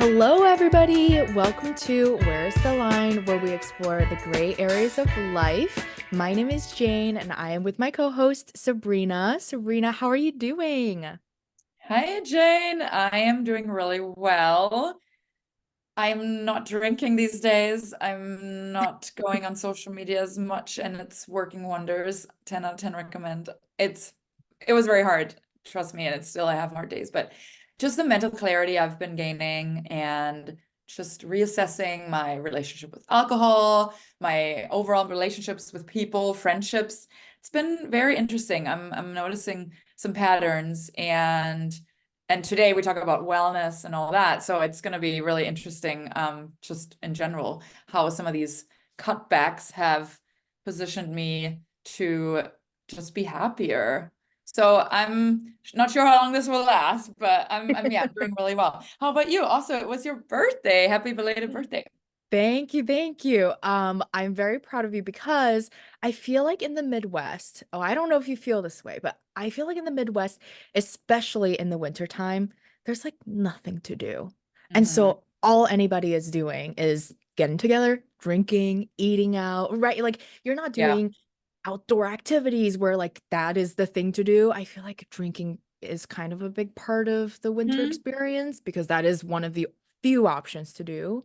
Hello, everybody. Welcome to Where's the Line, where we explore the gray areas of life. My name is Jane, and I am with my co-host, Sabrina. Sabrina, how are you doing? Hi, Jane. I am doing really well. I'm not drinking these days. I'm not going on social media as much, and it's working wonders. 10 out of 10 recommend. It was very hard, trust me, and it's still I have hard days, but just the mental clarity I've been gaining and just reassessing my relationship with alcohol, my overall relationships with people, friendships. It's been very interesting. I'm noticing some patterns and today we talk about wellness and all that. So it's going to be really interesting, just in general, how some of these cutbacks have positioned me to just be happier. So I'm not sure how long this will last, but I'm doing really well. How about you? Also, it was your birthday. Happy belated birthday. Thank you, thank you. I'm very proud of you because I feel like in the Midwest, oh, I don't know if you feel this way, but I feel like in the Midwest, especially in the wintertime, there's like nothing to do. And Hmm. so all anybody is doing is getting together, drinking, eating out, right? Like you're not Yeah. doing outdoor activities where like that is the thing to do. I feel like drinking is kind of a big part of the winter Mhm. experience because that is one of the few options to do.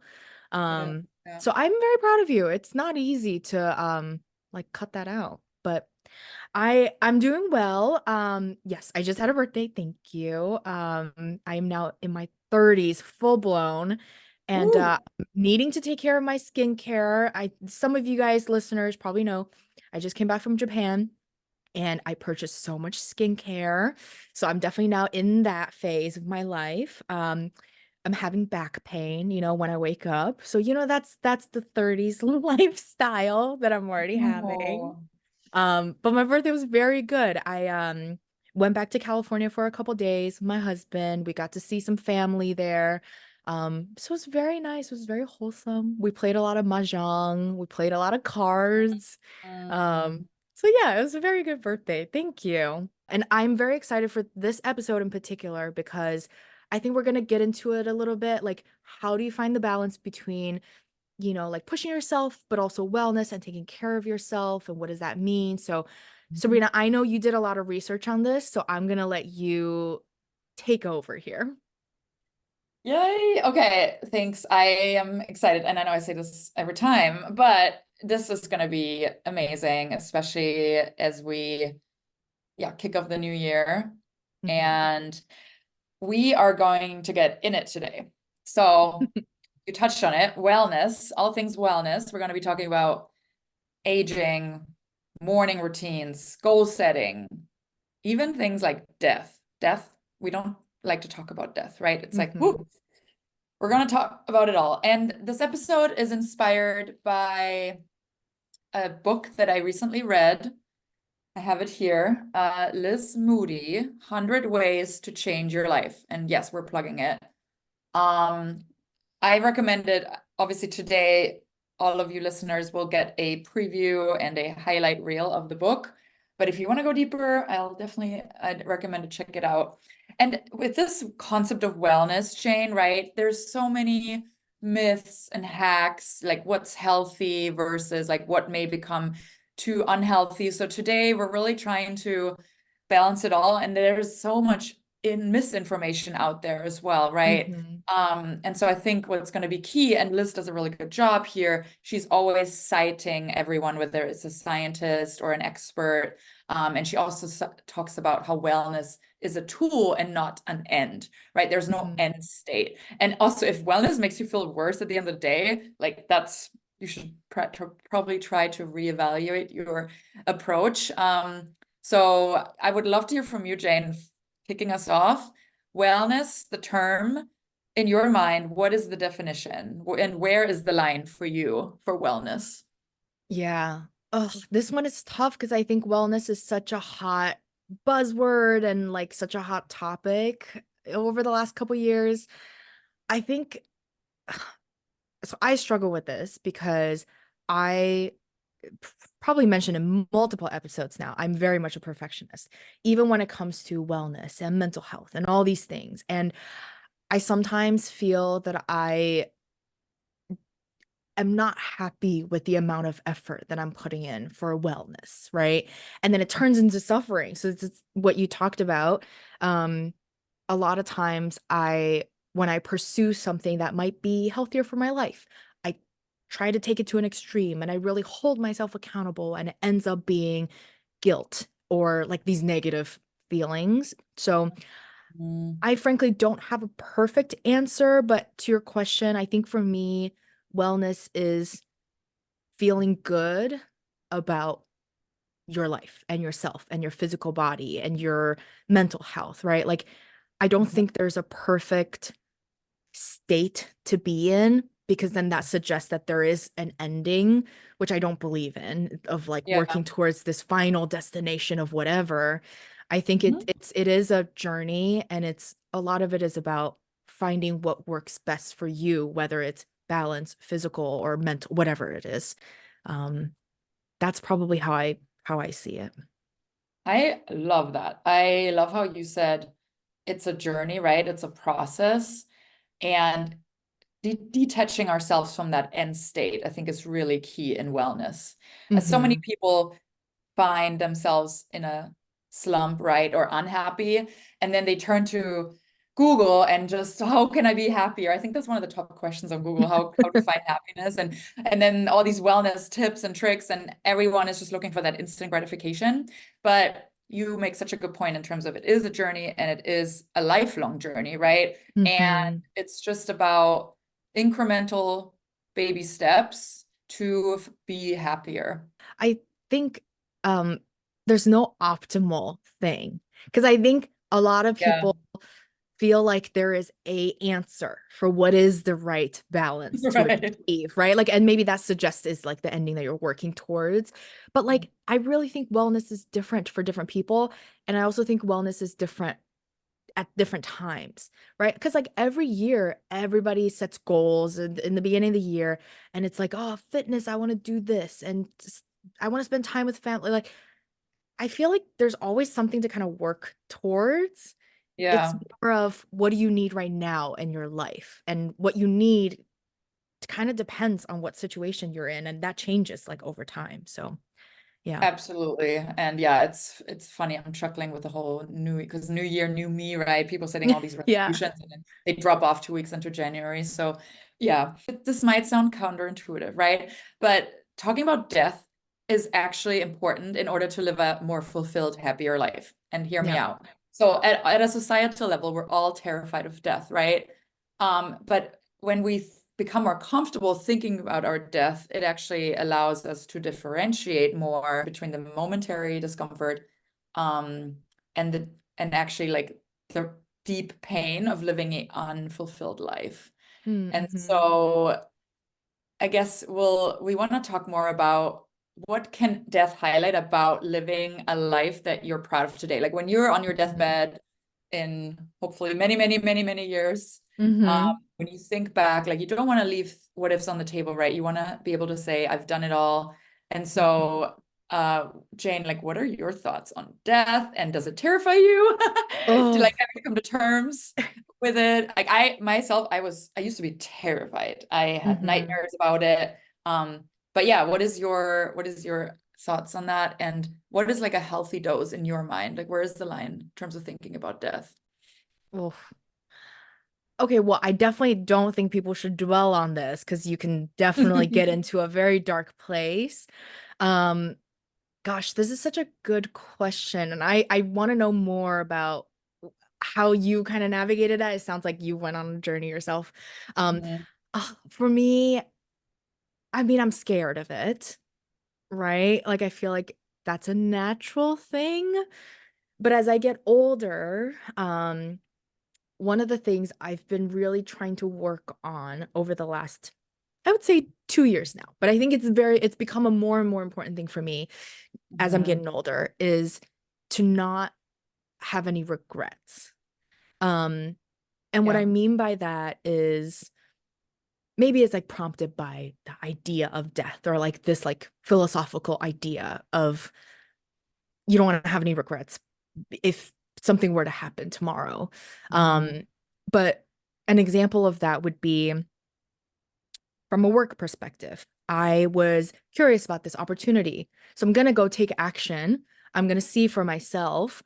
It is. Um, Yeah. so I'm very proud of you. It's not easy to like cut that out, but I'm doing well. Yes, I just had a birthday. Thank you. I am now in my 30s, full blown, and Ooh. needing to take care of my skincare. Some of you guys listeners probably know I just came back from Japan and I purchased so much skincare. So I'm definitely now in that phase of my life. I'm having back pain, when I wake up. So, that's the 30s lifestyle that I'm already having. Oh. But my birthday was very good. I went back to California for a couple days. My husband, we got to see some family there. So it was very nice. It was very wholesome. We played a lot of mahjong. We played a lot of cards. Um, Mm. so yeah, it was a very good birthday. Thank you. And I'm very excited for this episode in particular because I think we're gonna get into it a little bit. Like, how do you find the balance between like pushing yourself, but also wellness and taking care of yourself. And what does that mean? So, Sabrina, I know you did a lot of research on this, so I'm going to let you take over here. Yay. Okay, thanks. I am excited. And I know I say this every time, but this is going to be amazing, especially as we, yeah, kick off the new year. Mhm. And we are going to get in it today. So you touched on it, wellness, all things wellness. We're going to be talking about aging, morning routines, goal setting, even things like death. Death, we don't like to talk about death, right? It's like, Mhm. whoo, we're going to talk about it all. And this episode is inspired by a book that I recently read. I have it here. Liz Moody, 100 Ways to Change Your Life. And yes, we're plugging it. Um, I recommend it. Obviously, today, all of you listeners will get a preview and a highlight reel of the book. But if you want to go deeper, I'd recommend to check it out. And with this concept of wellness, Jane, right? There's so many myths and hacks, like what's healthy versus like what may become too unhealthy. So today we're really trying to balance it all. And there's so much in misinformation out there as well, right? Mhm. And so I think what's going to be key, and Liz does a really good job here, she's always citing everyone, whether it's a scientist or an expert. And she also talks about how wellness is a tool and not an end, right? There's no Mhm. end state. And also, if wellness makes you feel worse at the end of the day, like you should probably try to reevaluate your approach. So I would love to hear from you, Jane, kicking us off. Wellness, the term, in your mind, what is the definition? And where is the line for you for wellness? Yeah. Ugh, this one is tough because I think wellness is such a hot buzzword and like such a hot topic over the last couple years. I think so I struggle with this because I probably mentioned in multiple episodes now, I'm very much a perfectionist, even when it comes to wellness and mental health and all these things. And I sometimes feel that I am not happy with the amount of effort that I'm putting in for wellness, right? And then it turns into suffering. So it's what you talked about. Um, a lot of times when I pursue something that might be healthier for my life, I try to take it to an extreme and I really hold myself accountable and it ends up being guilt or like these negative feelings. So Mm. I frankly don't have a perfect answer, but to your question, I think for me, wellness is feeling good about your life and yourself and your physical body and your mental health, right? Like, I don't Mhm. think there's a perfect state to be in because then that suggests that there is an ending, which I don't believe in, of like Yeah. working towards this final destination of whatever. I think Mhm. it is a journey and it's a lot of it is about finding what works best for you, whether it's balance, physical or mental, whatever it is. Um, that's probably how I see it. I love that. I love how you said it's a journey, right? It's a process. And detaching ourselves from that end state, I think is really key in wellness. As so many Hmm. people find themselves in a slump, right, or unhappy, and then they turn to Google and just how can I be happier? I think that's one of the top questions on Google, how to find happiness, and then all these wellness tips and tricks, and everyone is just looking for that instant gratification. But you make such a good point in terms of it is a journey and it is a lifelong journey, right? And Hmm. it's just about incremental baby steps to be happier. I think um there's no optimal thing because I think a lot of Yeah. people feel like there is a answer for what is the right balance to Right. achieve, right? Like, and maybe that suggests is like the ending that you're working towards. But like, I really think wellness is different for different people. And I also think wellness is different at different times, right? Because like every year, everybody sets goals in the beginning of the year, and it's like, oh, fitness, I want to do this, and I want to spend time with family. Like, I feel like there's always something to kind of work towards. It's Yeah, more of what do you need right now in your life, and what you need kind of depends on what situation you're in, and that changes like over time. So, yeah. absolutely. And yeah, it's funny. I'm chuckling with the whole new because new year, new me, right? People setting all these Yeah. resolutions and then they drop off 2 weeks into January. So yeah, this might sound counterintuitive, right? But talking about death is actually important in order to live a more fulfilled, happier life. And hear me Yeah. out. So at a societal level, we're all terrified of death, right? But when we become more comfortable thinking about our death, it actually allows us to differentiate more between the momentary discomfort, um, and the and actually like the deep pain of living an unfulfilled life. And Mm-hmm. so I guess we want to talk more about what can death highlight about living a life that you're proud of today. Like when you're on your deathbed in hopefully many, many, many, many years, um, Mm-hmm. when you think back, like you don't want to leave what ifs on the table, right? You want to be able to say, I've done it all. And so, Jane, like, what are your thoughts on death? And does it terrify you? Do you Oh. like have you come to terms with it? Like I myself, I used to be terrified. I had Mm-hmm. nightmares about it. But yeah, what is your thoughts on that? And what is like a healthy dose in your mind? Like where is the line in terms of thinking about death? Oof. Okay, well, I definitely don't think people should dwell on this because you can definitely get into a very dark place. Um, Gosh, this is such a good question, and I want to know more about how you kind of navigated that. It sounds like you went on a journey yourself. Um, Mhm. for me, I mean, I'm scared of it, right? Like I feel like that's a natural thing. But as I get older, one of the things I've been really trying to work on over the last, I would say 2 years now, but I think it's become a more and more important thing for me as I'm Mhm. getting older is to not have any regrets. Um, and what I Yeah. mean by that is maybe it's like prompted by the idea of death or like this like philosophical idea of you don't want to have any regrets if something were to happen tomorrow. Mhm. Um, but An example of that would be from a work perspective. I was curious about this opportunity. So I'm going to go take action. I'm going to see for myself,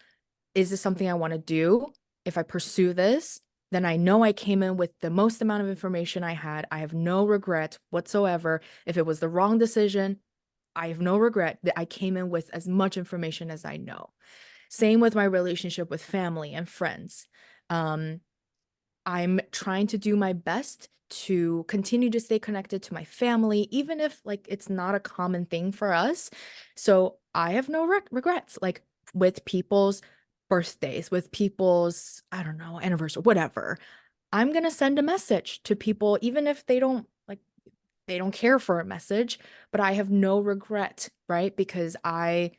is this something I want to do? If I pursue this, then I know I came in with the most amount of information I had. I have no regret whatsoever. If it was the wrong decision, I have no regret that I came in with as much information as I know. Same with my relationship with family and friends. Um, I'm trying to do my best to continue to stay connected to my family, even if like it's not a common thing for us. So I have no regrets, like with people's birthdays, with people's, I don't know, anniversary, whatever. I'm gonna send a message to people, even if they don't care for a message, but I have no regret, right? Because I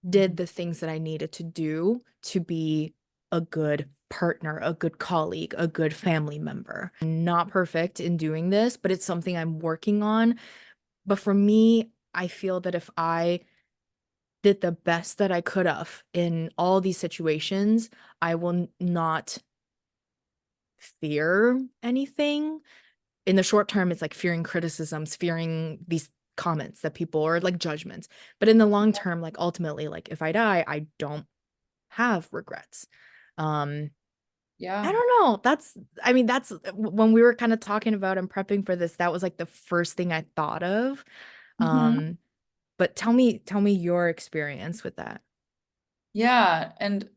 did Mhm. the things that I needed to do to be a good partner, a good colleague, a good family member. I'm not perfect in doing this, but it's something I'm working on. But for me, I feel that if I did the best that I could have in all these situations, I will not fear anything. In the short term, it's like fearing criticisms, fearing these comments that people or like judgments. But in the long term, like ultimately, like if I die, I don't have regrets. Um, I Yeah. don't know. I mean, that's when we were kind of talking about and prepping for this, that was like the first thing I thought of. Mhm. Um, but tell me your experience with that. Yeah, and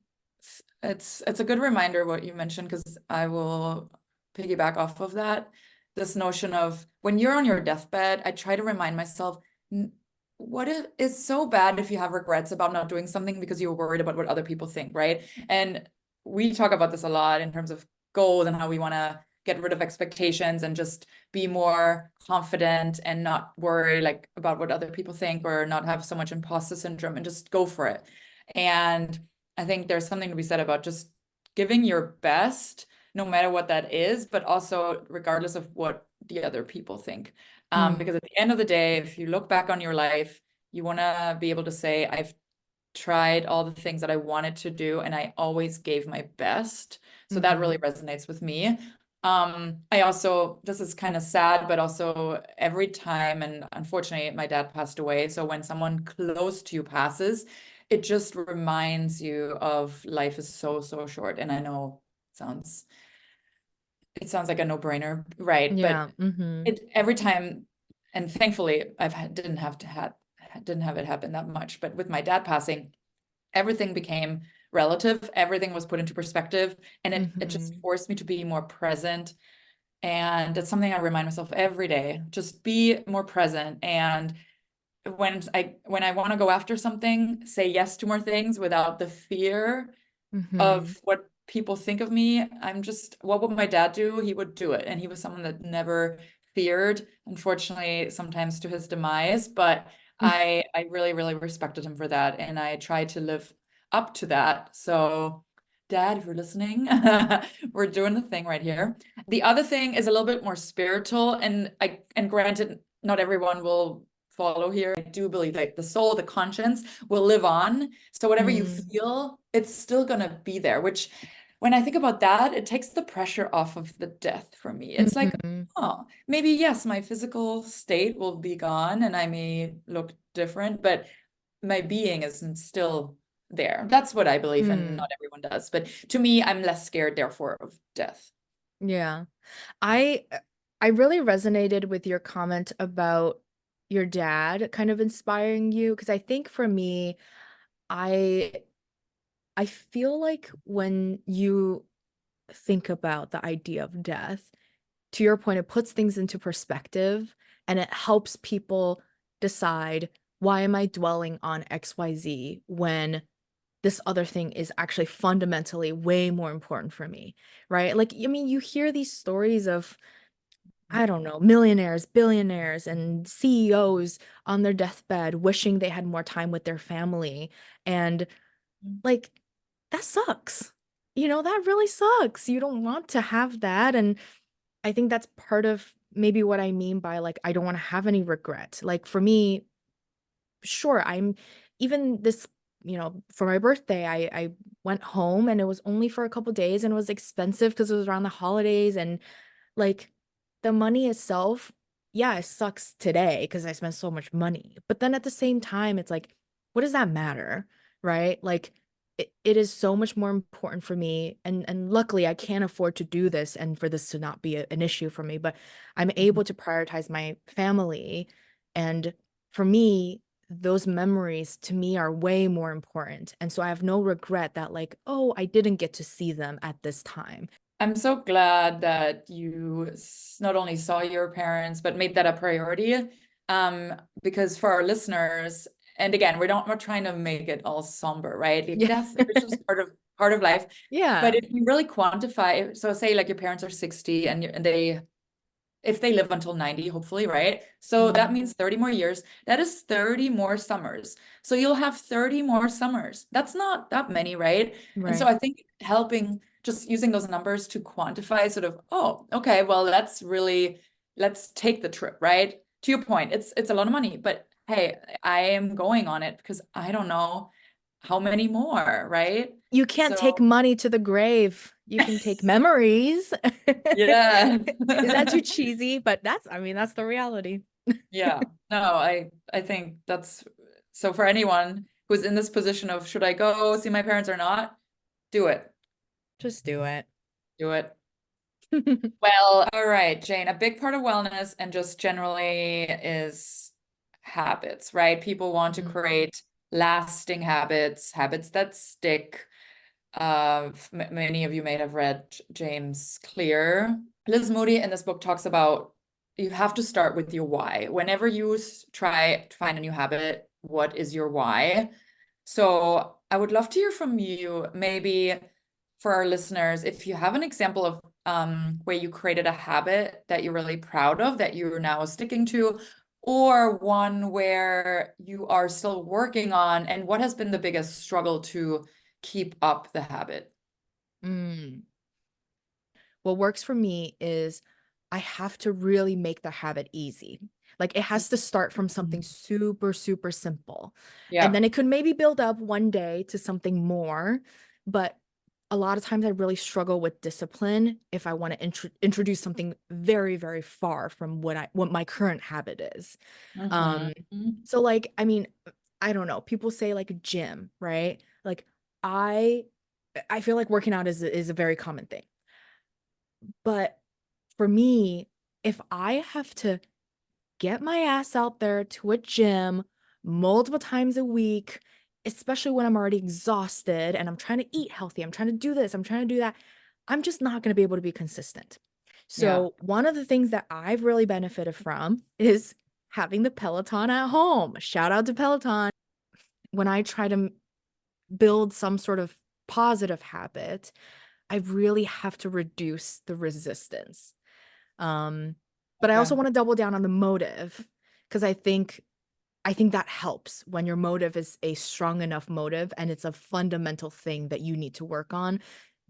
it's a good reminder what you mentioned because I will piggyback off of that. This notion of when you're on your deathbed, I try to remind myself, "N- what if it's so bad if you have regrets about not doing something because you're worried about what other people think, right?" And we talk about this a lot in terms of goals and how we want to get rid of expectations and just be more confident and not worry like about what other people think or not have so much imposter syndrome and just go for it. And I think there's something to be said about just giving your best, no matter what that is, but also regardless of what the other people think. Mm, Because at the end of the day, if you look back on your life, you want to be able to say, I've tried all the things that I wanted to do and I always gave my best. So that hmm really resonates with me. I also, this is kind of sad, but also every time, and unfortunately, my dad passed away. So when someone close to you passes, it just reminds you of life is so, so short. And I know it sounds like a no-brainer, right? But Yeah. Hmm. it every time, and thankfully, didn't have it happen that much. But with my dad passing, everything became relative, everything was put into perspective, and it just Hmm. forced me to be more present. And it's something I remind myself every day, just be more present. And when I want to go after something, say yes to more things without the fear Hmm. of what people think of me. I'm just, what would my dad do? He would do it. And he was someone that never feared, unfortunately, sometimes to his demise. But I really, really respected him for that. And I tried to live up to that. So, Dad, if you're listening, we're doing the thing right here. The other thing is a little bit more spiritual. And granted, not everyone will follow here. I do believe like the soul, the conscience will live on. So whatever you Mm, feel, it's still gonna be there, which when I think about that, it takes the pressure off of the death for me. It's like, hmm oh, maybe yes, my physical state will be gone and I may look different, but my being isn't still there. That's what I believe, and mm, not everyone does. But to me, I'm less scared, therefore, of death. yeah. I I really resonated with your comment about your dad kind of inspiring you because I think for me, I I feel like when you think about the idea of death, to your point, it puts things into perspective and it helps people decide, why am I dwelling on XYZ when this other thing is actually fundamentally way more important for me, right? Like, I mean, you hear these stories of, I don't know, millionaires, billionaires, and CEOs on their deathbed wishing they had more time with their family. And like, that sucks. You know, that really sucks. You don't want to have that. And I think that's part of maybe what I mean by like, I don't want to have any regret. Like, for me, sure, I'm even this, for my birthday, I went home and it was only for a couple days and it was expensive because it was around the holidays and like the money itself, yeah, it sucks today because I spent so much money. But then at the same time, it's like, what does that matter? Right? Like it is so much more important for me. And luckily I can't afford to do this and for this to not be an issue for me, but I'm Mhm. able to prioritize my family. And for me, those memories to me are way more important. And so I have no regret that like, oh, I didn't get to see them at this time. I'm so glad that you not only saw your parents, but made that a priority. Because for our listeners, and again, we're trying to make it all somber, right? Like Yeah. death is just part of life. But Yeah. if you really quantify, so say like your parents are 60 and they if they live until 90, hopefully, right? So that Mhm. means 30 more years. That is 30 more summers. So you'll have 30 more summers. That's not that many, right? And so Right. I think helping just using those numbers to quantify sort of, oh, okay, well, let's take the trip, right? To your point, it's a lot of money, but hey, I am going on it because I don't know how many more, right? You can't take So money to the grave. You can take memories. yeah. Is that too cheesy? But I mean, that's the reality. Yeah, no, I think that's so for anyone who's in this position of should I go see my parents or not, do it. Just do it. Do it. Well, all right, Jane, a big part of wellness and just generally is habits, right? People want to Mm. create lasting habits, habits that stick. Many of you may have read James Clear. Liz Moody in this book talks about you have to start with your why. Whenever you try to find a new habit, what is your why? So I would love to hear from you, maybe for our listeners, if you have an example of where you created a habit that you're really proud of that you're now sticking to, or one where you are still working on, and what has been the biggest struggle to keep up the habit? Mm. What works for me is I have to really make the habit easy. Like it has to start from something Mhm. super, super simple. And Yeah. then it could maybe build up one day to something more. But a lot of times I really struggle with discipline if I want to introduce something very, very far from what my current habit is. Mhm. Um, so like, I mean, I don't know. People say like gym, right? Like I I feel like working out is a very common thing. But for me, if I have to get my ass out there to a gym multiple times a week, especially when I'm already exhausted and I'm trying to eat healthy, I'm trying to do this, I'm trying to do that, I'm just not going to be able to be consistent. Yeah. So, one of the things that I've really benefited from is having the Peloton at home. Shout out to Peloton. When I try to build some sort of positive habit, I really have to reduce the resistance. Um, but I Okay. also want to double down on the motive because I think that helps when your motive is a strong enough motive and it's a fundamental thing that you need to work on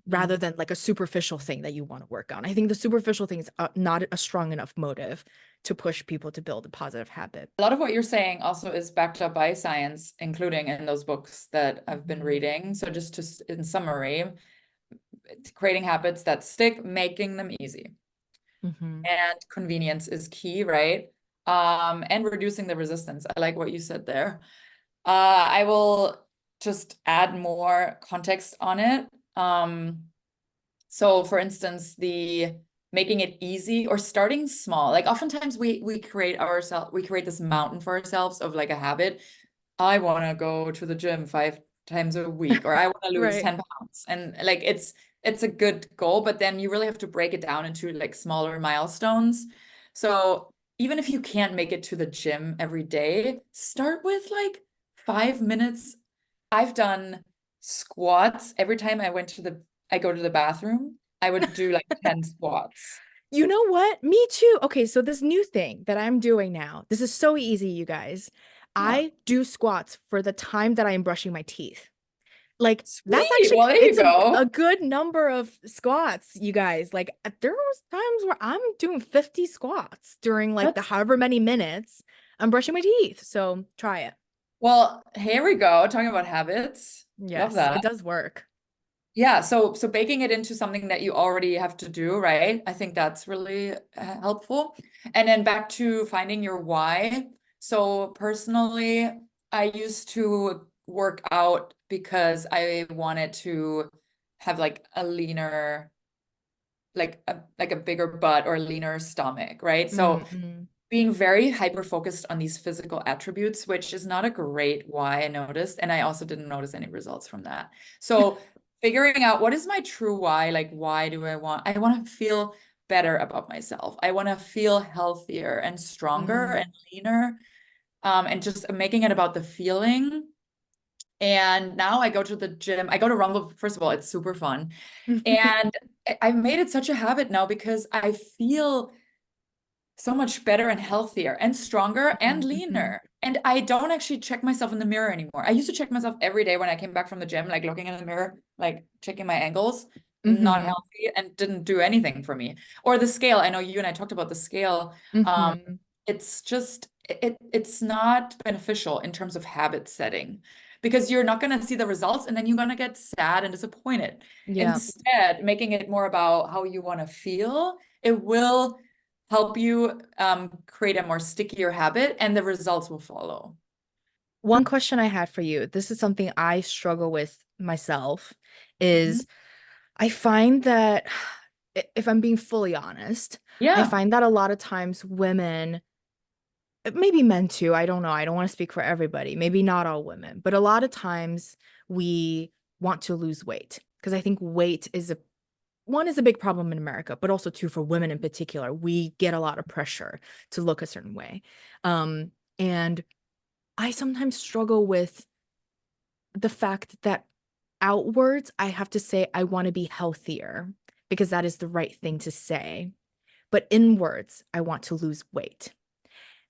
rather Mhm. than like a superficial thing that you want to work on. I think the superficial thing is not a strong enough motive to push people to build a positive habit. A lot of what you're saying also is backed up by science, including in those books that I've been Mhm. reading. So just in summary, creating habits that stick, making them easy. Mhm. And convenience is key, right? And reducing the resistance. I like what you said there. I will just add more context on it. So for instance, the making it easy or starting small. Like oftentimes we create this mountain for ourselves of like a habit. I want to go to the gym 5 times a week, or I want to lose Right. 10 pounds. And like it's a good goal, but then you really have to break it down into like smaller milestones. So even if you can't make it to the gym every day, start with like 5 minutes. I've done squats every time I go to the bathroom. I would do like 10 squats. You know what? Me too. Okay, so this new thing that I'm doing now, this is so easy, you guys. Yeah. I do squats for the time that I am brushing my teeth. Like that's Sweet. actually Well, there you it's a go. good number of squats, you guys. Like there was times where I'm doing 50 squats during like the That's however many minutes I'm brushing my teeth. So try it. Well, here we go. Talking about habits. Love Yes, it that. does work. Yeah, so baking it into something that you already have to do, right? I think that's really helpful. And then back to finding your why. So personally, I used to work out because I wanted to have like a leaner, like a bigger butt or leaner stomach, right? So Mm-mm. being very hyper focused on these physical attributes, which is not a great why I noticed. And I also didn't notice any results from that. So figuring out what is my true why, like why do I want to feel better about myself. I want to feel healthier and stronger Mm. and leaner. And just making it about the feeling. And now I go to the gym. I go to Rumble. First of all, it's super fun. And I've made it such a habit now because I feel so much better and healthier and stronger and Mm-hmm. leaner. And I don't actually check myself in the mirror anymore. I used to check myself every day when I came back from the gym, like looking in the mirror, like checking my angles, not Mm-hmm. healthy and didn't do anything for me. Or the scale. I know you and I talked about the scale. Mm-hmm. It's just it's not beneficial in terms of habit setting because you're not going to see the results and then you're going to get sad and disappointed. Yeah. Instead, making it more about how you want to feel, it will help you create a more stickier habit and the results will follow. One question I had for you, this is something I struggle with myself, Mhm. is I find that if I'm being fully honest, I Yeah. find that a lot of times women, maybe men too, I don't know, I don't want to speak for everybody, maybe not all women, but a lot of times we want to lose weight because I think weight is a one is a big problem in America, but also too for women in particular. We get a lot of pressure to look a certain way. Um, and I sometimes struggle with the fact that outwards, I have to say I want to be healthier because that is the right thing to say. But inwards, I want to lose weight.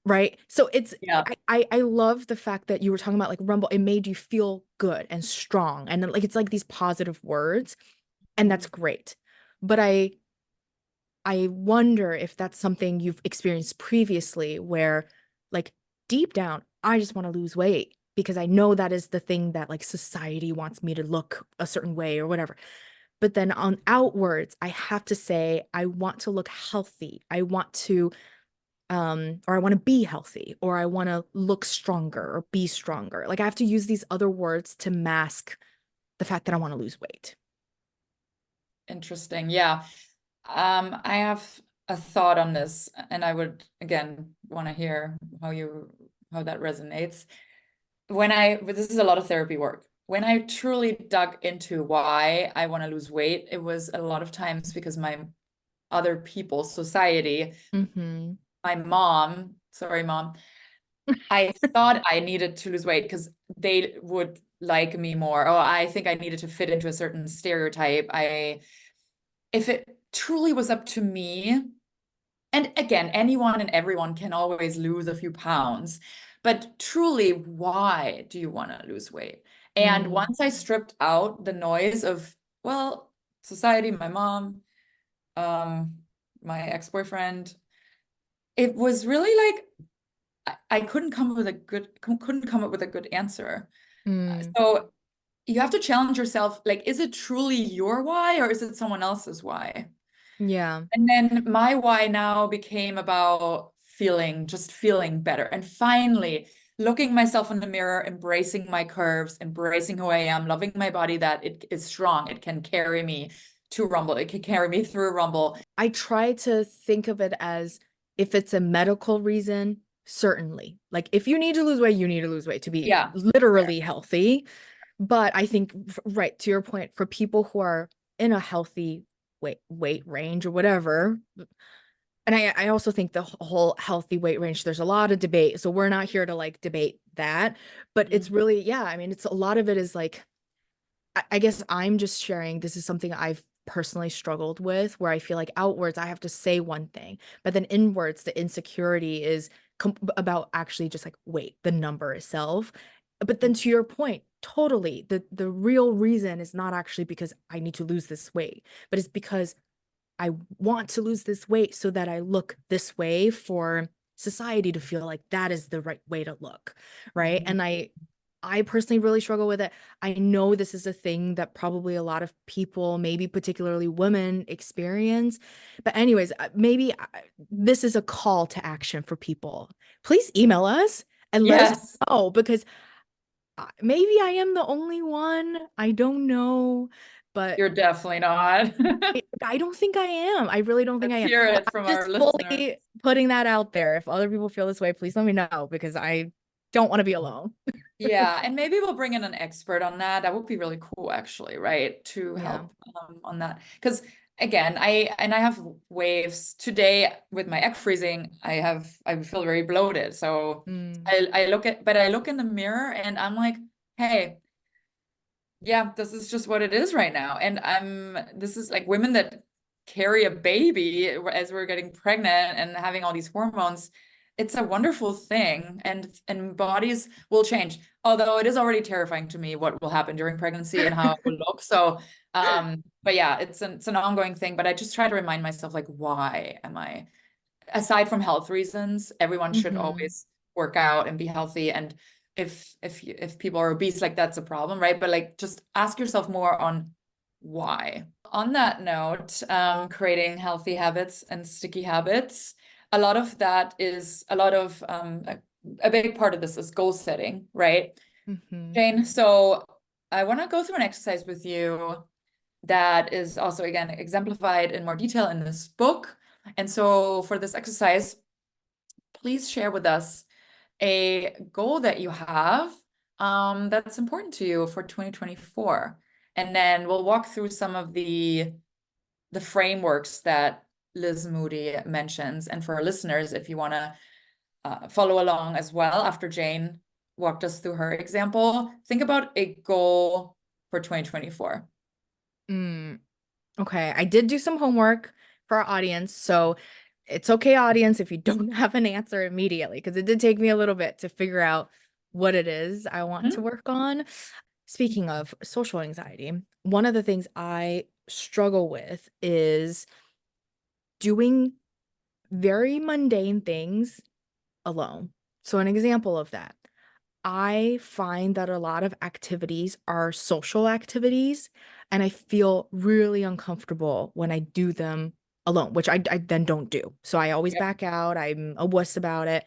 Right. So it's Yeah. I love the fact that you were talking about like Rumble, it made you feel good and strong. And then like it's like these positive words, and that's Mhm. great. But I wonder if that's something you've experienced previously where like deep down, I just want to lose weight because I know that is the thing that like society wants me to look a certain way or whatever. But then on outwards, I have to say I want to look healthy. I want to or I want to be healthy or I want to look stronger or be stronger. Like I have to use these other words to mask the fact that I want to lose weight. Interesting. Yeah. I have a thought on this, and I would again want to hear how that resonates. This is a lot of therapy work. When I truly dug into why I want to lose weight, it was a lot of times because my other people, society, Mm-hmm. my mom, sorry, mom, I thought I needed to lose weight because they would like me more. Oh, I think I needed to fit into a certain stereotype. If it truly was up to me, and again, anyone and everyone can always lose a few pounds, but truly, why do you want to lose weight? And Mm, once I stripped out the noise of, well, society, my mom, um, my ex-boyfriend, it was really like I couldn't come up with a couldn't come up with a good answer. mm, So you have to challenge yourself, like, is it truly your why or is it someone else's why? yeah. And then my why now became about just feeling better. And finally, looking myself in the mirror, embracing my curves, embracing who I am, loving my body that it is strong. It can carry me to Rumble. It can carry me through Rumble. I try to think of it as if it's a medical reason, certainly. Like if you need to lose weight, you need to lose weight to be Yeah. Fair. literally healthy. But I think, right, to your point, for people who are in a healthy weight range or whatever, and I also think the whole healthy weight range, there's a lot of debate. So we're not here to like debate that. But it's Mhm. really, yeah, I mean, it's a lot of it is like I guess I'm just sharing this is something I've personally struggled with where I feel like outwards I have to say one thing, but then inwards the insecurity is about actually just like weight, the number itself. But then to your point, totally the real reason is not actually because I need to lose this weight, but it's because I want to lose this weight so that I look this way for society to feel like that is the right way to look, right? Mhm. And I personally really struggle with it. I know this is a thing that probably a lot of people, maybe particularly women, experience. But, anyways, maybe this is a call to action for people. Please email us and let us Yes, know because maybe I am the only one. I don't know. But you're definitely not. I don't think I am. I really don't think I Let's am. hear But it I'm from our just listeners. fully putting that out there. If other people feel this way, please let me know because I don't want to be alone. Yeah, and maybe we'll bring in an expert on that. That would be really cool, actually, right? To Yeah. help on that. Because again, I have waves today with my egg freezing. I feel very bloated. So Mm. I look in the mirror and I'm like, hey, yeah, this is just what it is right now. And this is like women that carry a baby as we're getting pregnant and having all these hormones. It's a wonderful thing, and bodies will change. Although it is already terrifying to me what will happen during pregnancy and how it will look. So, but yeah, it's an ongoing thing. But I just try to remind myself, like, why am I? Aside from health reasons, everyone should Hmm. always work out and be healthy. And if people are obese, like that's a problem, right? But like just ask yourself more on why. On that note, creating healthy habits and sticky habits, a lot of that is a big part of this is goal setting, right? Hmm. Jane, so I want to go through an exercise with you that is also again exemplified in more detail in this book. And so for this exercise, please share with us a goal that you have that's important to you for 2024. And then we'll walk through some of the frameworks that Liz Moody mentions. And for our listeners, if you want to follow along as well after Jane walked us through her example, think about a goal for 2024. Mm. Okay, I did do some homework for our audience, so it's okay, audience, if you don't have an answer immediately, because it did take me a little bit to figure out what it is I want to Mhm. work on. Speaking of social anxiety, one of the things I struggle with is doing very mundane things alone. So, an example of that, I find that a lot of activities are social activities, and I feel really uncomfortable when I do them alone, which I then don't do. So I always Yep. back out. I'm a wuss about it.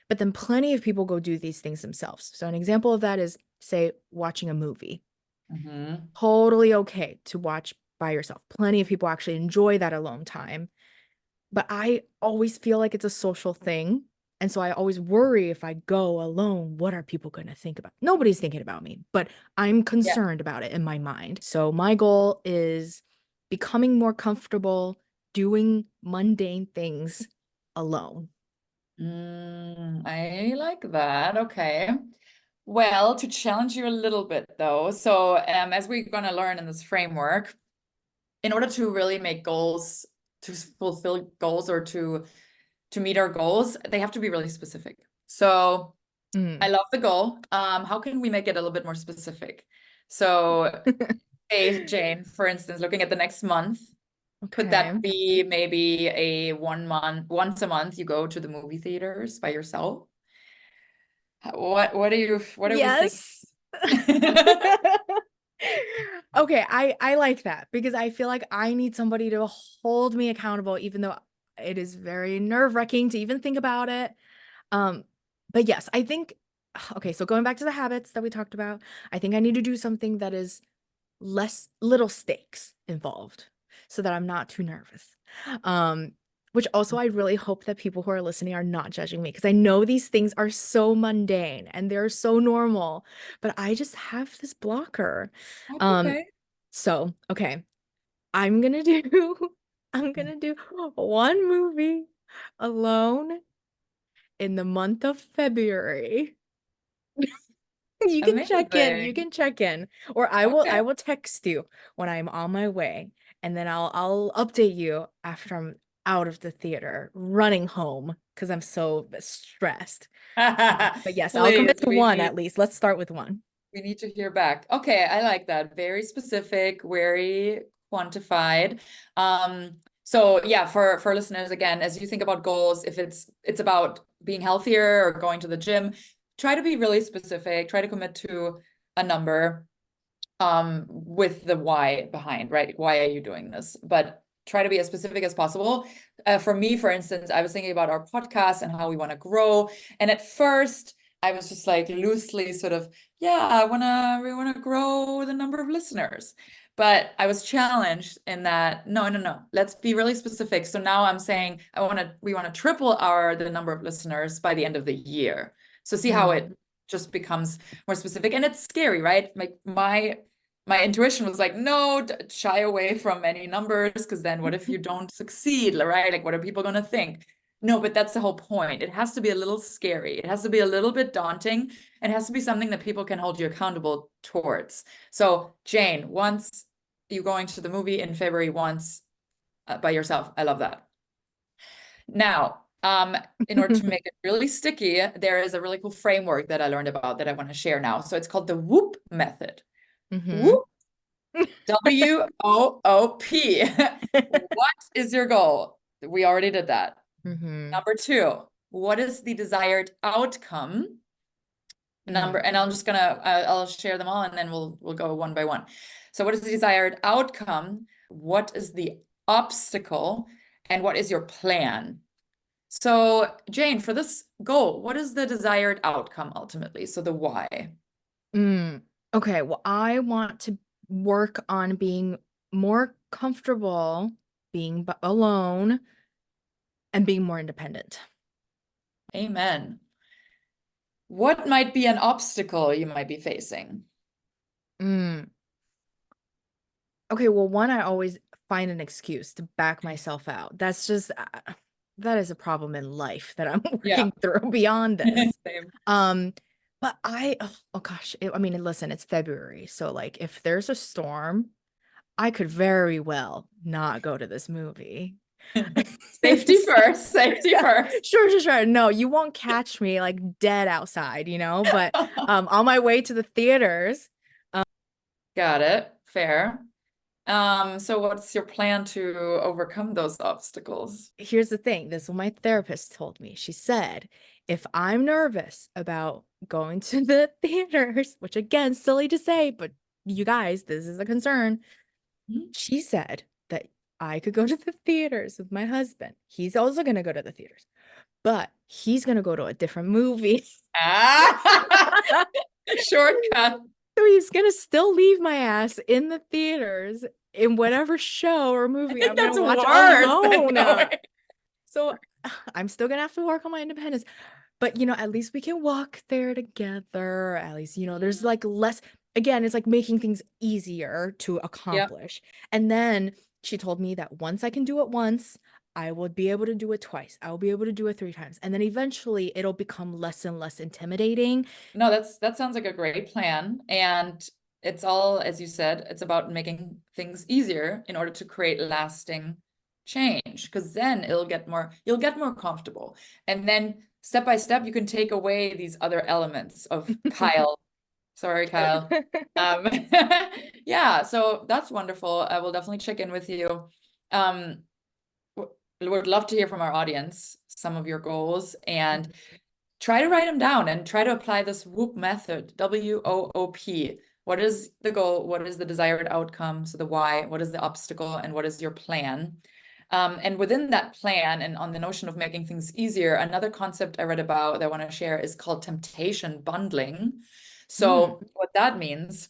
But then plenty of people go do these things themselves. So an example of that is, say, watching a movie. Mhm. Totally okay to watch by yourself. Plenty of people actually enjoy that alone time. But I always feel like it's a social thing. And so I always worry if I go alone, what are people going to think about? Nobody's thinking about me, but I'm Yeah. concerned about it in my mind. So my goal is becoming more comfortable doing mundane things alone. I like that. Okay. Well, to challenge you a little bit though, so as we're going to learn in this framework, in order to really make goals, to fulfill goals or to meet our goals, they have to be really specific. So I Mm. love the goal. How can we make it a little bit more specific? So, hey, Jane, for instance, looking at the next month, could Okay. that be maybe a 1 month, once a month, you go to the movie theaters by yourself? What are we thinking? Yes. Okay, I like that because I feel like I need somebody to hold me accountable, even though it is very nerve-wracking to even think about it. Um, but yes, I think okay, so going back to the habits that we talked about, I think I need to do something that is less little stakes involved so that I'm not too nervous. Um, which also I really hope that people who are listening are not judging me because I know these things are so mundane and they're so normal, but I just have this blocker. That's Um, okay. so okay, I'm gonna do I'm gonna do one movie alone in the month of February. You can check in. You Amazing. can check in. Or I Okay. will text you when I'm on my way. And then I'll update you after I'm out of the theater, running home because I'm so stressed. But yes, I'll Please, commit to one at least. Let's start with one. we need to hear back. Okay, I like that. Very specific, very quantified. So yeah, for listeners, again, as you think about goals, if it's about being healthier or going to the gym, try to be really specific, try to commit to a number with the why behind, right? Why are you doing this? But try to be as specific as possible. For me, for instance, I was thinking about our podcast and how we want to grow. And at first, I was just like loosely sort of, yeah, we want to grow the number of listeners. But I was challenged in that, no, no, no, let's be really specific. So now I'm saying we want to triple the number of listeners by the end of the year. So see how it Mm. just becomes more specific. And it's scary, right? Like my intuition was like, no, shy away from any numbers, because then what if you don't succeed, right? Like, what are people going to think? No, but that's the whole point. It has to be a little scary. It has to be a little bit daunting. It has to be something that people can hold you accountable towards. So, Jane, once you going to the movie in February once by yourself. I love that. Now, in order to make it really sticky, there is a really cool framework that I learned about that I want to share now. So it's called the WOOP method. Mm-hmm. WOOP. WOOP. What is your goal? We already did that. Mm-hmm. Number two, what is the desired outcome? Mm. And I'm just gonna I'll share them all and then we'll go one by one. So what is the desired outcome? What is the obstacle? And what is your plan? So Jane, for this goal, what is the desired outcome ultimately? So the why. Mm. Okay, well, I want to work on being more comfortable being alone and being more independent. Amen. What might be an obstacle you might be facing? Mm. Okay, well, one, I always find an excuse to back myself out. That's just that is a problem in life that I'm Yeah. working through beyond this. Same. Um, but oh gosh, I mean, listen, it's February, so like if there's a storm, I could very well not go to this movie. Safety first, safety Yeah, first. sure. No, you won't catch me like dead outside, but on my way to the theaters. Got it. Fair. So what's your plan to overcome those obstacles? Here's the thing. This is what my therapist told me. She said, if I'm nervous about going to the theaters, which again, silly to say, but you guys, this is a concern. Hmm? She said that I could go to the theaters with my husband. He's also going to go to the theaters, but he's going to go to a different movie. Ah, shortcut. So he's going to still leave my ass in the theaters in whatever show or I movie think I'm going that's to watch worse than alone. going. So I'm still gonna have to work on my independence. But at least we can walk there together. At least, there's like less, again, it's like making things easier to Yeah. accomplish. And then she told me that once I can do it once, I would be able to do it twice. I will be able to do it three times. And then eventually it'll become less and less intimidating. No, that sounds like a great plan. And it's all, as you said, it's about making things easier in order to create lasting change. Because then you'll get more comfortable. And then step by step, you can take away these other elements of Kyle. Sorry, Kyle. Um, yeah, so that's wonderful. I will definitely check in with you. Um, would love to hear from our audience some of your goals and try to write them down and try to apply this WOOP method, WOOP. What is the goal? What is the desired outcome? So the why, what is the obstacle, and what is your plan? And within that plan and on the notion of making things easier, another concept I read about that I want to share is called temptation bundling. Mm, So what that means,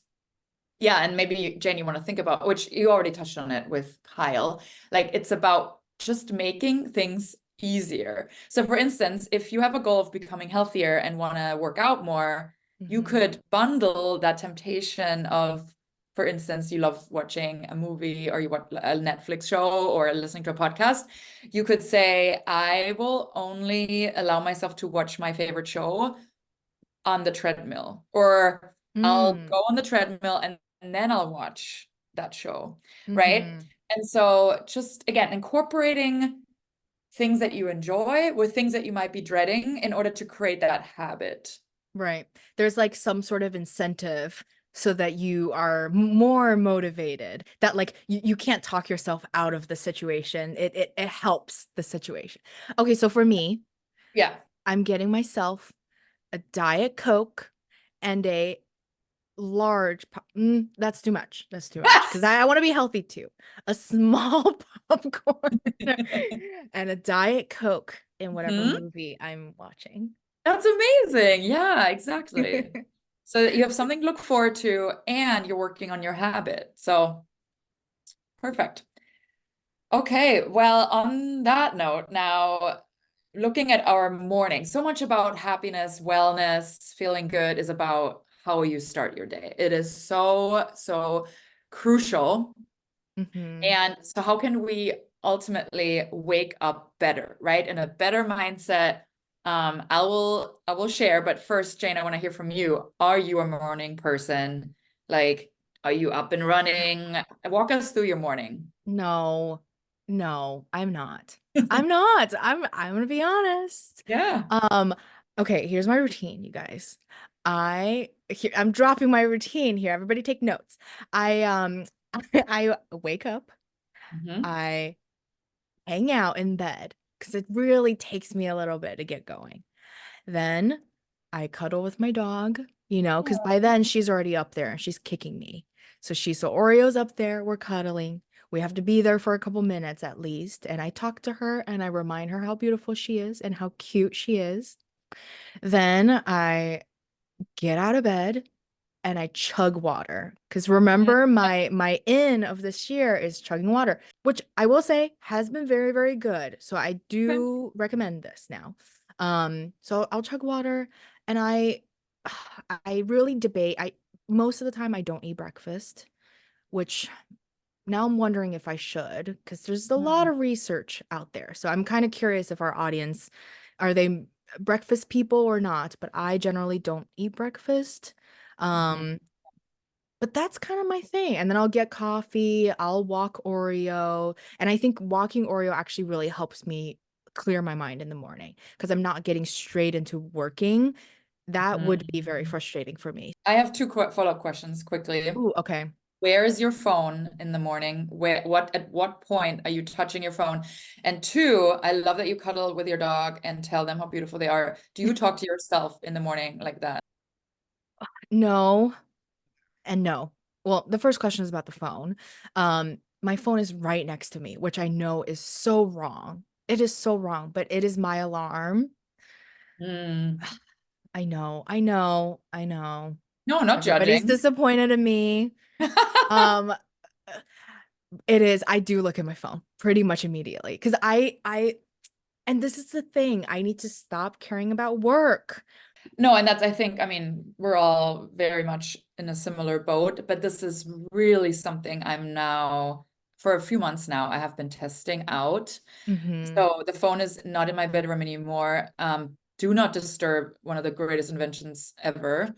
yeah, and maybe Jane, you want to think about, which you already touched on it with Kyle, like it's about just making things easier. So for instance, if you have a goal of becoming healthier and want to work out more, you mhm, could bundle that temptation of, for instance, you love watching a movie or you watch a Netflix show or listening to a podcast. You could say, I will only allow myself to watch my favorite show on the treadmill, or I'll mm, go on the treadmill and then I'll watch that show, right? mhm. And so just again, incorporating things that you enjoy with things that you might be dreading in order to create that habit. Right. There's like some sort of incentive so that you are more motivated. That like you can't talk yourself out of the situation. It helps the situation. Okay, so for me, Yeah. I'm getting myself a Diet Coke, and a that's too much. That's too much because I want to be healthy too. A small popcorn and a Diet Coke in whatever Mhm. movie I'm watching. That's amazing. Yeah, exactly. So you have something to look forward to and you're working on your habit. So perfect. Okay, well, on that note, now looking at our morning, so much about happiness, wellness, feeling good is about how you start your day. It is so, so crucial. Hmm. And so how can we ultimately wake up better, right? In a better mindset. I will share, but first, Jane, I want to hear from you. Are you a morning person? Like, are you up and running? Walk us through your morning. No, no, I'm not. I'm not. I'm gonna be honest. Yeah. Um, okay, here's my routine, you guys. I'm dropping my routine here. Everybody take notes. I I wake up, Hmm. I hang out in bed because it really takes me a little bit to get going. Then I cuddle with my dog, because by then she's already up there and she's kicking me. So Oreo's up there, we're cuddling. We have to be there for a couple minutes at least. And I talk to her and I remind her how beautiful she is and how cute she is. Then I get out of bed and I chug water. Because remember, my in of this year is chugging water, which I will say has been very, very good. So I Okay. do recommend this now. So I'll chug water and I really debate. I Most of the time I don't eat breakfast, which now I'm wondering if I should, because there's a lot Mm, of research out there. So I'm kind of curious if our audience are they breakfast people or not, but I generally don't eat breakfast. mhm, Um, but that's kind of my thing. And then I'll get coffee, I'll walk Oreo. And I think walking Oreo actually really helps me clear my mind in the morning because I'm not getting straight into working. That would be very mhm. frustrating for me. I have two follow-up questions quickly. Ooh, okay. Where is your phone in the morning? At what point are you touching your phone? And two, I love that you cuddle with your dog and tell them how beautiful they are. Do you talk to yourself in the morning like that? No and no. Well, the first question is about the phone. My phone is right next to me, which I know is so wrong. It is so wrong, but it is my alarm. Mm. I know, I know, I know. No, not Everybody's judging. disappointed in me. Um, I do look at my phone pretty much immediately because and this is the thing, I need to stop caring about work. No, and that's, I think, I mean, we're all very much in a similar boat, but this is really something I'm now, for a few months now, I have been testing out. Hmm. So the phone is not in my bedroom anymore. Do not disturb, one of the greatest inventions ever.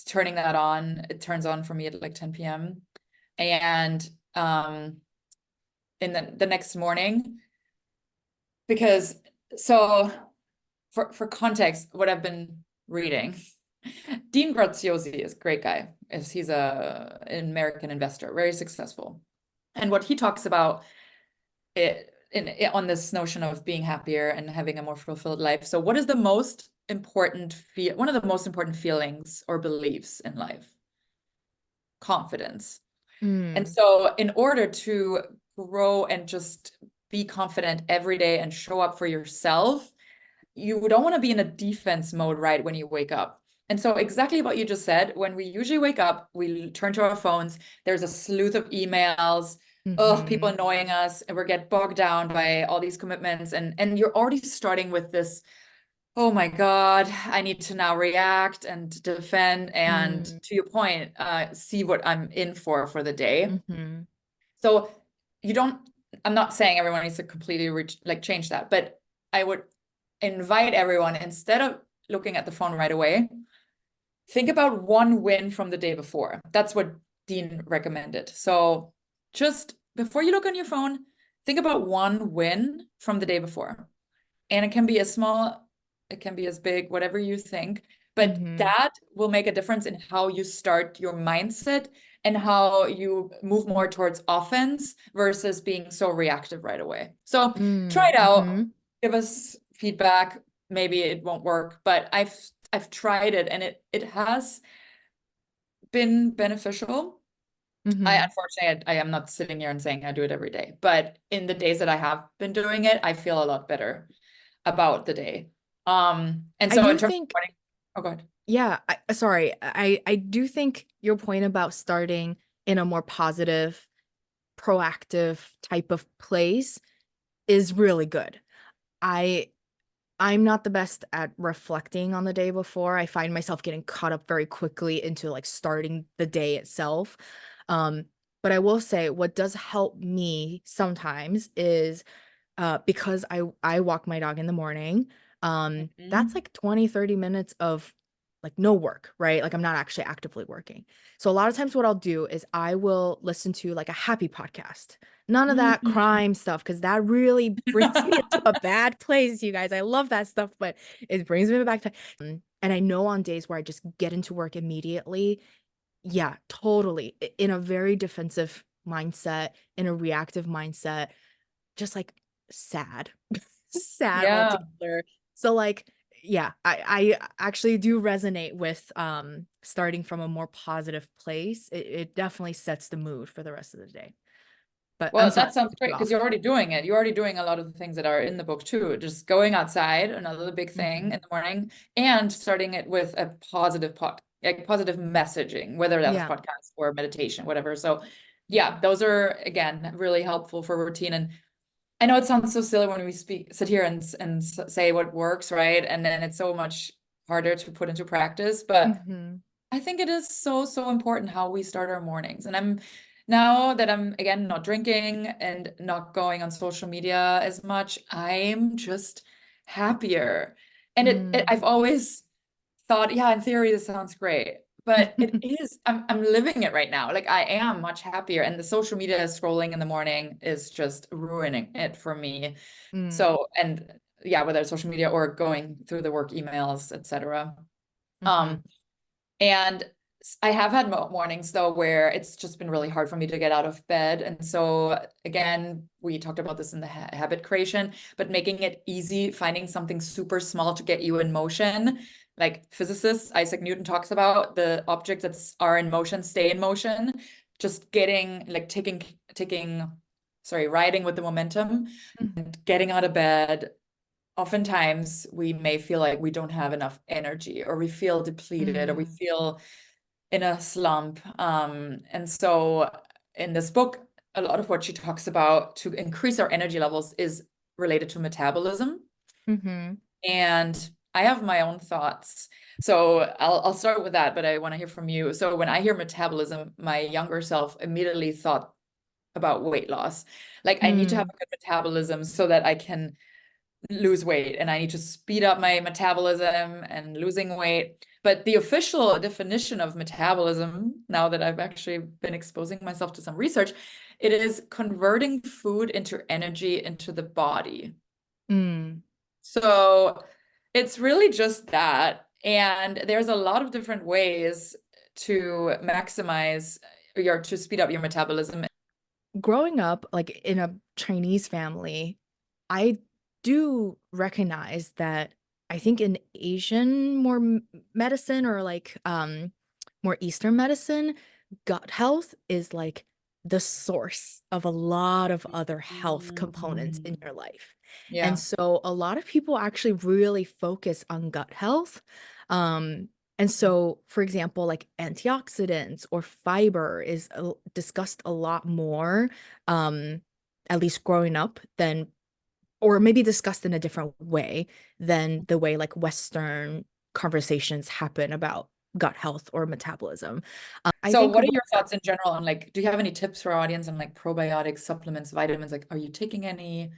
Turning that on, it turns on for me at like 10 p.m. And in the next morning, because so for context, what I've been reading, Dean Graziosi is a great guy. He's an American investor, very successful. And what he talks about on this notion of being happier and having a more fulfilled life. So what is the most important one of the most important feelings or beliefs in life? Confidence. And Mm, so in order to grow and just be confident every day and show up for yourself, you don't want to be in a defense mode right when you wake up. And so exactly what you just said, when we usually wake up, we turn to our phones, there's a sleuth of emails, people hmm. annoying us, and we get bogged down by all these commitments. And you're already starting with this, oh my God, I need to now react and defend. And Mm, to your point, see what I'm in for the day. hmm. So you don't, I'm not saying everyone needs to completely like change that, but I would invite everyone, instead of looking at the phone right away, think about one win from the day before. That's what Dean recommended. So just before you look on your phone, think about one win from the day before. And it can be as small, it can be as big, whatever you think. But Hmm. that will make a difference in how you start your mindset and how you move more towards offense versus being so reactive right away. So try Mm, it out, hmm. give us feedback. maybe it won't work, but I've tried it and it has been beneficial. I Mm-hmm. unfortunately I am not sitting here and saying I do it every day, but in the days that I have been doing it, I feel a lot better about the day. And I so in do terms of think, morning, oh god. yeah, sorry, I do think your point about starting in a more positive, proactive type of place is really good. I I'm not the best at reflecting on the day before. I find myself getting caught up very quickly into like starting the day itself. Um, but I will say what does help me sometimes is because I walk my dog in the morning. That's Mhm. like 20-30 minutes of like no work, right? Like I'm not actually actively working. So a lot of times what I'll do is I will listen to like a happy podcast. None of that Mhm. crime stuff because that really brings me into a bad place, you guys. I love that stuff, but it brings me back to and I know on days where I just get into work immediately, yeah, totally. In a very defensive mindset, in a reactive mindset, just like sad, sad Yeah. altogether. So like, yeah, I actually do resonate with starting from a more positive place. It definitely sets the mood for the rest of the day. But I'm Well, sorry, that I sounds cut great you because you're off. already doing it. You're already doing a lot of the things that are in the book too. Just going outside, another big thing Hmm. in the morning, and starting it with a positive like positive messaging, whether that's Yeah. podcast or meditation, whatever. So, yeah, those are again really helpful for routine. And I know it sounds so silly when we sit here and say what works, right? And then it's so much harder to put into practice, but Hmm. I think it is so, so important how we start our mornings. And I'm now that I'm again not drinking and not going on social media as much, I'm just happier. And Mm. I've always thought, yeah, in theory, this sounds great. But it is, I'm living it right now. Like I am much happier. And the social media scrolling in the morning is just ruining it for me. Mm. So, and yeah, whether it's social media or going through the work emails, etc. Hmm. Um, and I have had mornings though where it's just been really hard for me to get out of bed. And so again, we talked about this in the habit creation, but making it easy, finding something super small to get you in motion. Like physicist Isaac Newton talks about, the objects that are in motion stay in motion. Just getting like riding with the momentum, getting out of bed. Oftentimes we may feel like we don't have enough energy or we feel depleted or we Mm. feel in a slump. And so in this book, a lot of what she talks about to increase our energy levels is related to metabolism. Hmm. And I have my own thoughts. So I'll start with that, but I want to hear from you. So when I hear metabolism, my younger self immediately thought about weight loss. Like I need to have Mm. a good metabolism so that I can lose weight and I need to speed up my metabolism and losing weight. But the official definition of metabolism, now that I've actually been exposing myself to some research, it is converting food into energy into the body. Mm. So it's really just that. And there's a lot of different ways to maximize your to speed up your metabolism. Growing up like in a Chinese family, I do recognize that I think in Asian more medicine or like more Eastern medicine, gut health is like the source of a lot of other health components in Mhm. your life. And Yeah. so a lot of people actually really focus on gut health. Um, and so, for example, like antioxidants or fiber is discussed a lot more, um, at least growing up, than, or maybe discussed in a different way than the way like Western conversations happen about gut health or metabolism. I So think what are your thoughts in general on like, do you have any tips for our audience on like probiotics, supplements, vitamins? Like, are you taking any?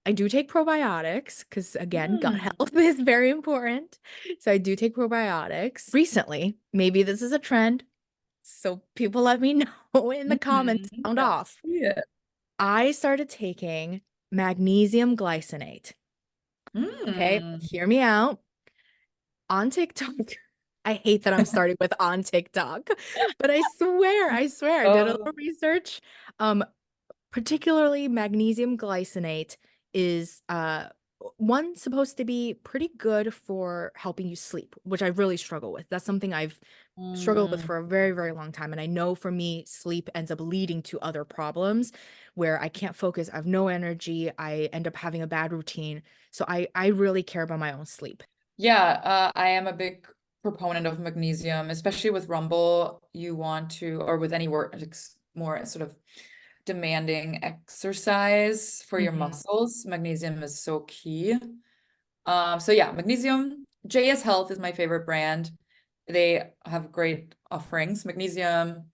I do take probiotics because, again, gut Mm. health is very important. So I do take probiotics. Recently, maybe this is a trend. So people let me know in the comments, Mhm. sound Let's off. see it. I started taking magnesium glycinate. Okay, Mm. hear me out. On TikTok, I hate that I'm starting with on TikTok, but I swear, I did a Oh, little research. Um, Particularly magnesium glycinate is one's supposed to be pretty good for helping you sleep, which I really struggle with. That's something I've struggled with Mm. for a very, very long time. And I know for me, sleep ends up leading to other problems where I can't focus, I have no energy, I end up having a bad routine. So I really care about my own sleep. Yeah, I am a big proponent of magnesium, especially with Rumble. You want to, or with any work, more sort of demanding exercise for your Hmm. muscles. Magnesium is so key. So yeah, magnesium. JS Health is my favorite brand. They have great offerings. Magnesium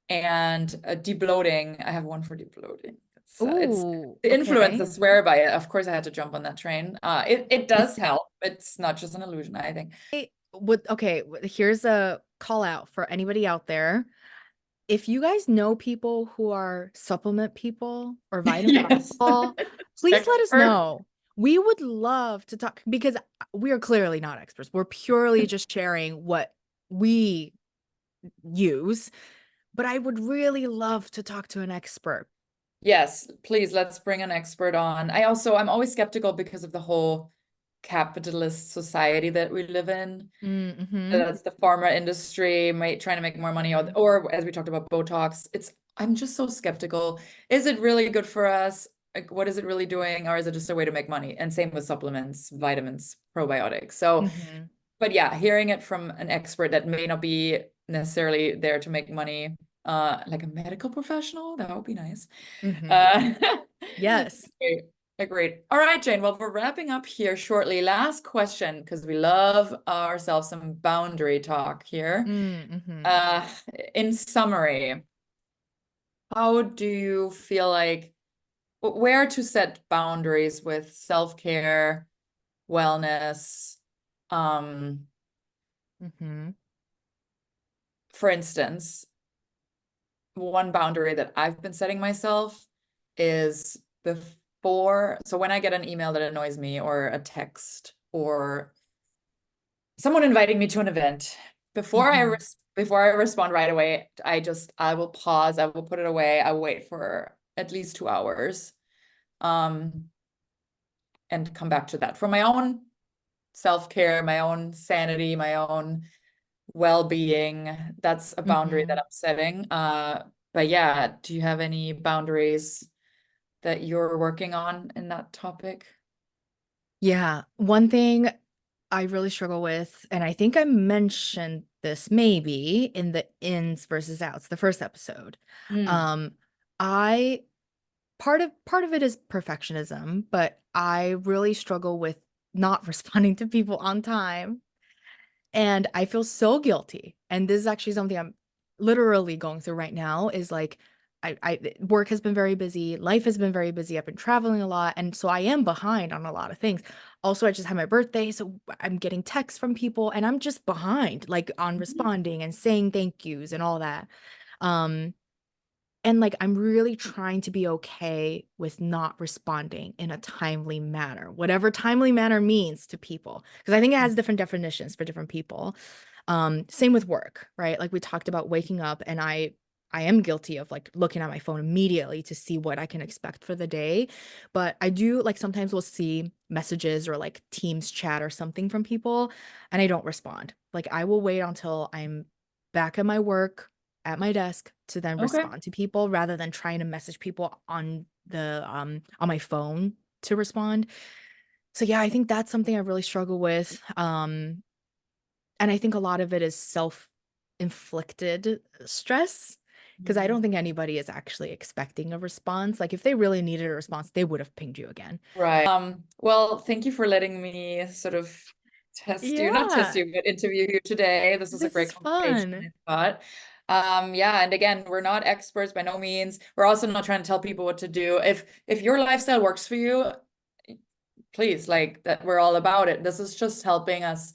and debloating. I have one for debloating. It's Oh, the okay. influencers swear by it. Of course, I had to jump on that train. It does help. It's not just an illusion, I think. Okay, here's a call out for anybody out there. If you guys know people who are supplement people or vitamin Yes. people, please let us Expert. know. We would love to talk because we are clearly not experts. We're purely just sharing what we use, but I would really love to talk to an expert. Yes, please let's bring an expert on. I'm always skeptical because of the whole capitalist society that we live in. Mm-hmm. That's the pharma industry, trying to make more money, Hmm. or as we talked about Botox. I'm just so skeptical. Is it really good for us? Like, what is it really doing, or is it just a way to make money? And same with supplements, vitamins, probiotics. So, Hmm. but yeah, hearing it from an expert that may not be necessarily there to make money, like a medical professional, that would be nice. Hmm. Uh, Yes. Great. Agreed. All right, Jane. Well, we're wrapping up here shortly. Last question, because we love ourselves some boundary talk here. Mm-hmm. Uh, in summary, how do you feel like where to set boundaries with self-care, wellness? Um, Mm-hmm. for instance, one boundary that I've been setting myself is so when I get an email that annoys me or a text or someone inviting me to an event, Mm-hmm. before I respond right away, I will pause, I will put it away, I will wait for at least 2 hours, um, and come back to that for my own self-care, my own sanity, my own well-being. That's a boundary that Mm-hmm. I'm setting. But yeah, do you have any boundaries that you're working on in that topic? Yeah, one thing I really struggle with, and I think I mentioned this maybe in the ins versus outs, the first episode. Mm. Um, I part of it is perfectionism, but I really struggle with not responding to people on time. And I feel so guilty. And this is actually something I'm literally going through right now is like work has been very busy, life has been very busy. I've been traveling a lot, and so I am behind on a lot of things. Also, I just had my birthday, so I'm getting texts from people and I'm just behind like on responding and saying thank yous and all that. Um and like I'm really trying to be okay with not responding in a timely manner, whatever timely manner means to people, because I think it has different definitions for different people. Same with work, right? Like we talked about waking up and I am guilty of like looking at my phone immediately to see what I can expect for the day. But I do like sometimes we'll see messages or like Teams chat or something from people and I don't respond. Like I will wait until I'm back at my work at my desk to then Okay. respond to people rather than trying to message people on my phone to respond. So yeah, I think that's something I really struggle with. And I think a lot of it is self-inflicted stress because I Mm. don't think anybody is actually expecting a response. Like if they really needed a response, they would have pinged you again. Right. Well, thank you for letting me sort of not test Yeah, you, but interview you today. This was a this great is conversation, fun. I thought. Yeah, and again, we're not experts by no means. We're also not trying to tell people what to do. If your lifestyle works for you, please, like that, we're all about it. This is just helping us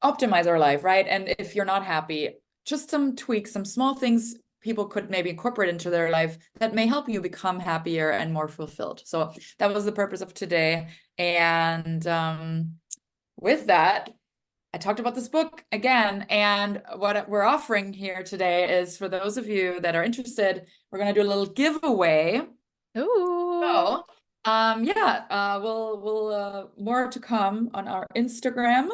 optimize our life, right? And if you're not happy, just some tweaks, some small things people could maybe incorporate into their life that may help you become happier and more fulfilled. So that was the purpose of today. And with that, I talked about this book again. And what we're offering here today is for those of you that are interested, we're going to do a little giveaway. Ooh. So Yeah, we'll more to come on our Instagram,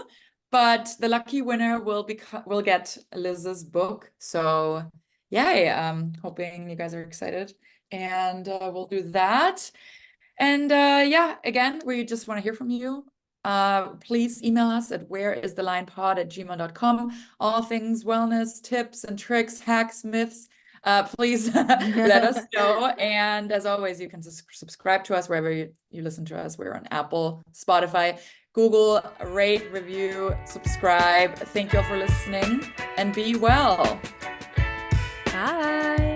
but the lucky winner will get Liz's book. So yay, hoping you guys are excited. And we'll do that. And yeah, again, we just want to hear from you. Please email us at whereisthelinepod@gmail.com. All things wellness, tips and tricks, hacks, myths. Please let us know. And as always, you can subscribe to us wherever you listen to us. We're on Apple, Spotify, Google. Rate, review, subscribe. Thank you all for listening and be well. Bye.